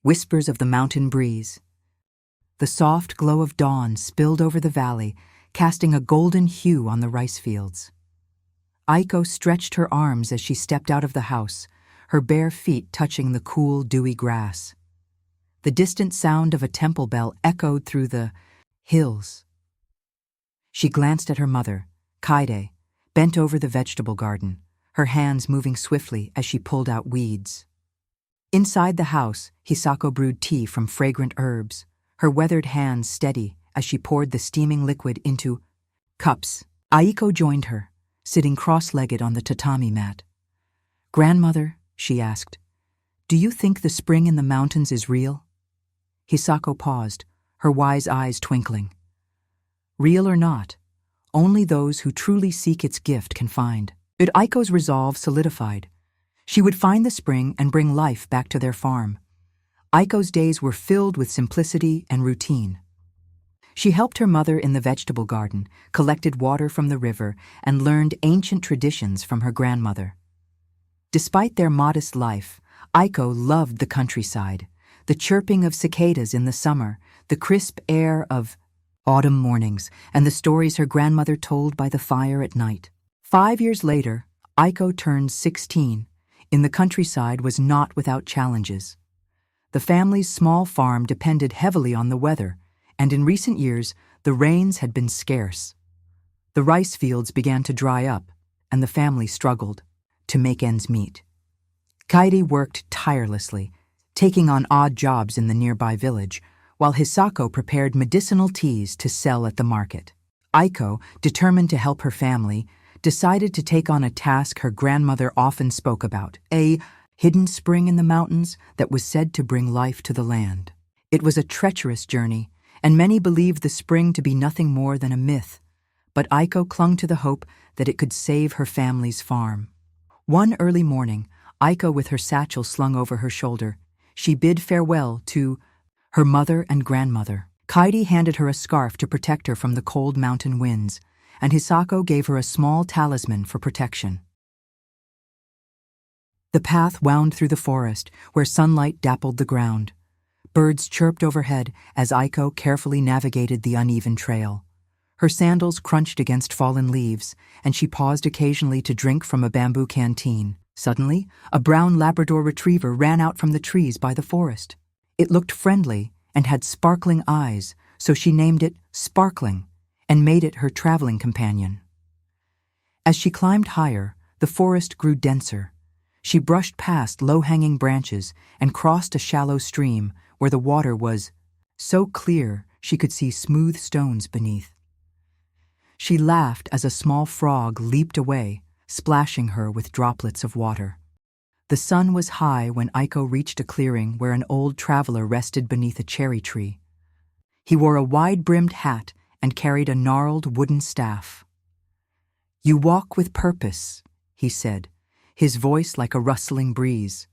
whispers of the mountain breeze. The soft glow of dawn spilled over the valley, casting a golden hue on the rice fields. Aiko stretched her arms as she stepped out of the house, her bare feet touching the cool, dewy grass. The distant sound of a temple bell echoed through the hills. She glanced at her mother, Kaide, bent over the vegetable garden, her hands moving swiftly as she pulled out weeds. Inside the house, Hisako brewed tea from fragrant herbs, her weathered hands steady as she poured the steaming liquid into cups. Aiko joined her, sitting cross-legged on the tatami mat. "Grandmother," she asked, "do you think the spring in the mountains is real?" Hisako paused, her wise eyes twinkling. "Real or not, only those who truly seek its gift can find." But Aiko's resolve solidified. She would find the spring and bring life back to their farm. Aiko's days were filled with simplicity and routine. She helped her mother in the vegetable garden, collected water from the river, and learned ancient traditions from her grandmother. Despite their modest life, Aiko loved the countryside, the chirping of cicadas in the summer, the crisp air of autumn mornings, and the stories her grandmother told by the fire at night. 5 years later, Aiko turned 16. In the countryside was not without challenges. The family's small farm depended heavily on the weather, and in recent years, the rains had been scarce. The rice fields began to dry up, and the family struggled to make ends meet. Kairi worked tirelessly, taking on odd jobs in the nearby village, while Hisako prepared medicinal teas to sell at the market. Aiko, determined to help her family, decided to take on a task her grandmother often spoke about, a hidden spring in the mountains that was said to bring life to the land. It was a treacherous journey, and many believed the spring to be nothing more than a myth, but Aiko clung to the hope that it could save her family's farm. One early morning, Aiko, with her satchel slung over her shoulder, she bid farewell to her mother and grandmother. Kaidi handed her a scarf to protect her from the cold mountain winds, and Hisako gave her a small talisman for protection. The path wound through the forest, where sunlight dappled the ground. Birds chirped overhead as Aiko carefully navigated the uneven trail. Her sandals crunched against fallen leaves, and she paused occasionally to drink from a bamboo canteen. Suddenly, a brown Labrador retriever ran out from the trees by the forest. It looked friendly and had sparkling eyes, so she named it Sparkling and made it her traveling companion. As she climbed higher, the forest grew denser. She brushed past low-hanging branches and crossed a shallow stream where the water was so clear she could see smooth stones beneath. She laughed as a small frog leaped away, splashing her with droplets of water. The sun was high when Aiko reached a clearing where an old traveler rested beneath a cherry tree. He wore a wide-brimmed hat and carried a gnarled wooden staff. "You walk with purpose," he said, his voice like a rustling breeze.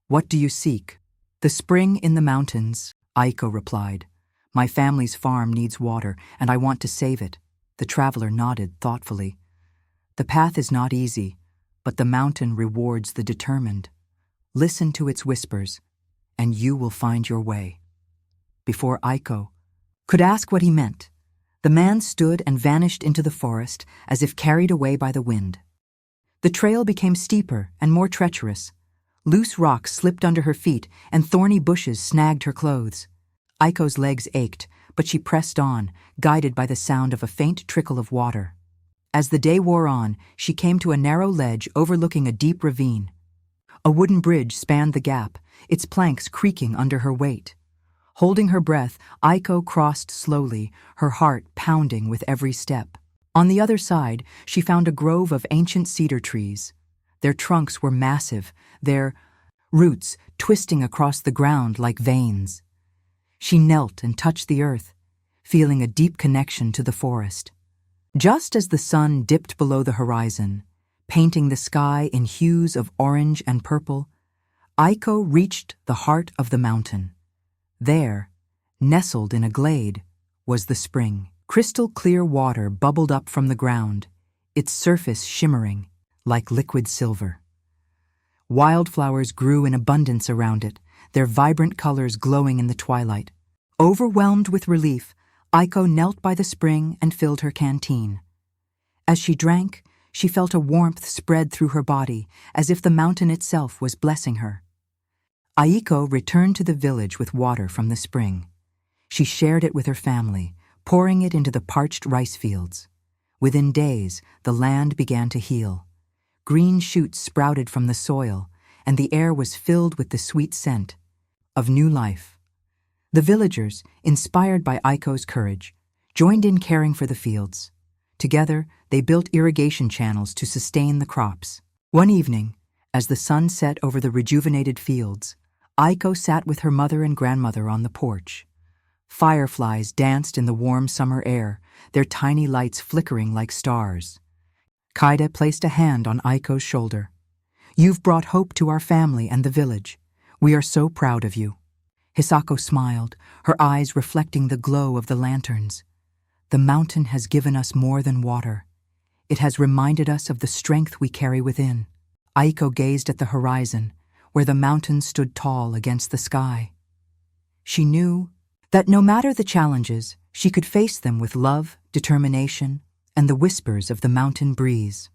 "What do you seek?" "The spring in the mountains," Aiko replied. "My family's farm needs water, and I want to save it." The traveler nodded thoughtfully. "The path is not easy, but the mountain rewards the determined. Listen to its whispers, and you will find your way." Before Aiko could ask what he meant, the man stood and vanished into the forest as if carried away by the wind. The trail became steeper and more treacherous. Loose rocks slipped under her feet, and thorny bushes snagged her clothes. Aiko's legs ached, but she pressed on, guided by the sound of a faint trickle of water. As the day wore on, she came to a narrow ledge overlooking a deep ravine. A wooden bridge spanned the gap, its planks creaking under her weight. Holding her breath, Aiko crossed slowly, her heart pounding with every step. On the other side, she found a grove of ancient cedar trees. Their trunks were massive, their roots twisting across the ground like veins. She knelt and touched the earth, feeling a deep connection to the forest. Just as the sun dipped below the horizon, painting the sky in hues of orange and purple, Aiko reached the heart of the mountain. There, nestled in a glade, was the spring. Crystal clear water bubbled up from the ground, its surface shimmering like liquid silver. Wildflowers grew in abundance around it, their vibrant colors glowing in the twilight. Overwhelmed with relief, Aiko knelt by the spring and filled her canteen. As she drank, she felt a warmth spread through her body, as if the mountain itself was blessing her. Aiko returned to the village with water from the spring. She shared it with her family, pouring it into the parched rice fields. Within days, the land began to heal. Green shoots sprouted from the soil, and the air was filled with the sweet scent of new life. The villagers, inspired by Aiko's courage, joined in caring for the fields. Together, they built irrigation channels to sustain the crops. One evening, as the sun set over the rejuvenated fields, Aiko sat with her mother and grandmother on the porch. Fireflies danced in the warm summer air, their tiny lights flickering like stars. Kaide placed a hand on Aiko's shoulder. "You've brought hope to our family and the village. We are so proud of you." Hisako smiled, her eyes reflecting the glow of the lanterns. "The mountain has given us more than water. It has reminded us of the strength we carry within." Aiko gazed at the horizon, where the mountains stood tall against the sky. She knew that no matter the challenges, she could face them with love, determination, and the whispers of the mountain breeze.